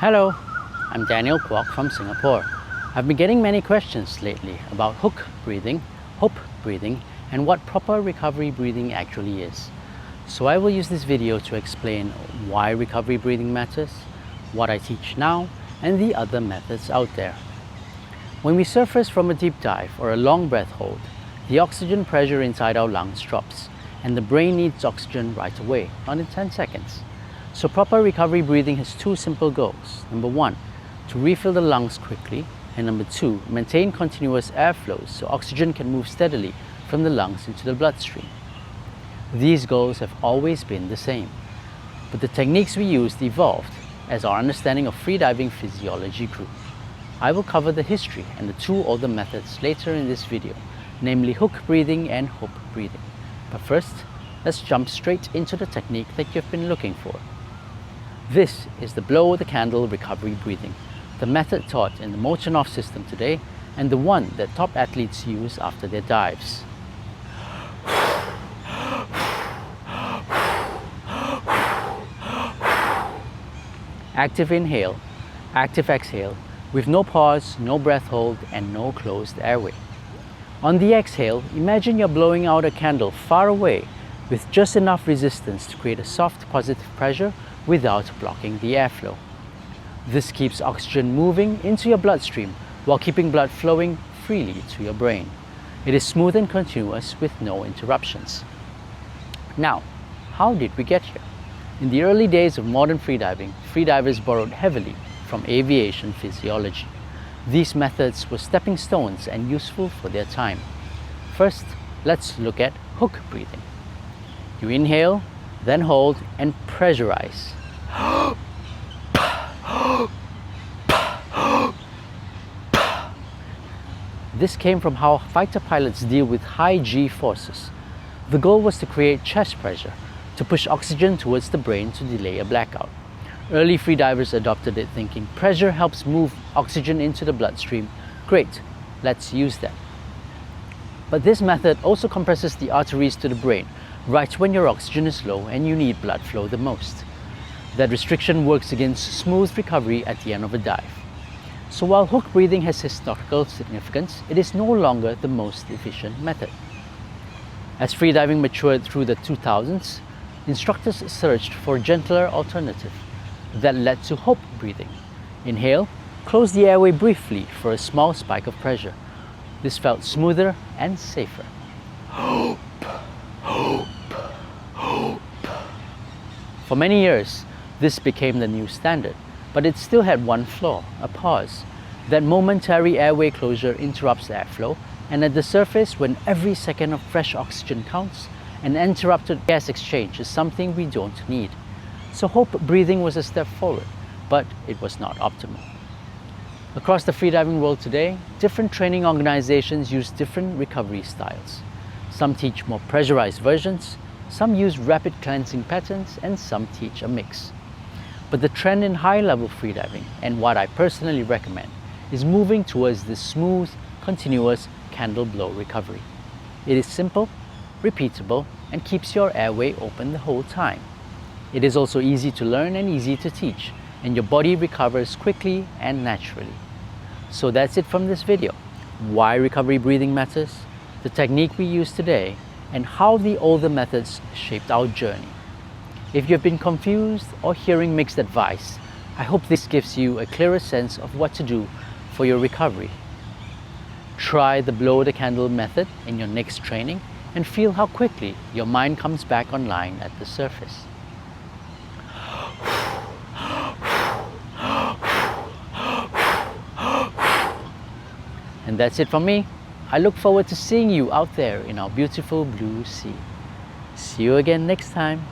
Hello, I'm Daniel Kwok from Singapore. I've been getting many questions lately about hook breathing, hope breathing, and what proper recovery breathing actually is. So I will use this video to explain why recovery breathing matters, what I teach now, and the other methods out there. When we surface from a deep dive or a long breath hold, the oxygen pressure inside our lungs drops, and the brain needs oxygen right away, not in 10 seconds. So proper recovery breathing has two simple goals. Number one, to refill the lungs quickly, and number two, maintain continuous airflow so oxygen can move steadily from the lungs into the bloodstream. These goals have always been the same, but the techniques we used evolved as our understanding of freediving physiology grew. I will cover the history and the two older methods later in this video, namely hook breathing and hope breathing. But first, let's jump straight into the technique that you've been looking for. This is the blow the candle recovery breathing, the method taught in the Molchanovs system today and the one that top athletes use after their dives. Active inhale, active exhale, with no pause, no breath hold, and no closed airway. On the exhale, imagine you're blowing out a candle far away with just enough resistance to create a soft positive pressure without blocking the airflow. This keeps oxygen moving into your bloodstream while keeping blood flowing freely to your brain. It is smooth and continuous with no interruptions. Now, how did we get here? In the early days of modern freediving, freedivers borrowed heavily from aviation physiology. These methods were stepping stones and useful for their time. First, let's look at hook breathing. You inhale, then hold and pressurize. This came from how fighter pilots deal with high G forces. The goal was to create chest pressure, to push oxygen towards the brain to delay a blackout. Early freedivers adopted it thinking pressure helps move oxygen into the bloodstream. Great, let's use that. But this method also compresses the arteries to the brain, right when your oxygen is low and you need blood flow the most. That restriction works against smooth recovery at the end of a dive. So while hook breathing has historical significance, it is no longer the most efficient method. As freediving matured through the 2000s, instructors searched for a gentler alternative. That led to hope breathing. Inhale, close the airway briefly for a small spike of pressure. This felt smoother and safer. Hope, hope, hope. For many years, this became the new standard, but it still had one flaw, a pause. That momentary airway closure interrupts airflow, and at the surface, when every second of fresh oxygen counts, an interrupted gas exchange is something we don't need. So hope breathing was a step forward, but it was not optimal. Across the freediving world today, different training organizations use different recovery styles. Some teach more pressurized versions, some use rapid cleansing patterns, and some teach a mix. But the trend in high-level freediving, and what I personally recommend, is moving towards this smooth, continuous candle blow recovery. It is simple, repeatable, and keeps your airway open the whole time. It is also easy to learn and easy to teach, and your body recovers quickly and naturally. So that's it from this video. Why recovery breathing matters, the technique we use today, and how the older methods shaped our journey. If you've been confused or hearing mixed advice, I hope this gives you a clearer sense of what to do for your recovery. Try the blow the candle method in your next training and feel how quickly your mind comes back online at the surface. And that's it from me. I look forward to seeing you out there in our beautiful blue sea. See you again next time.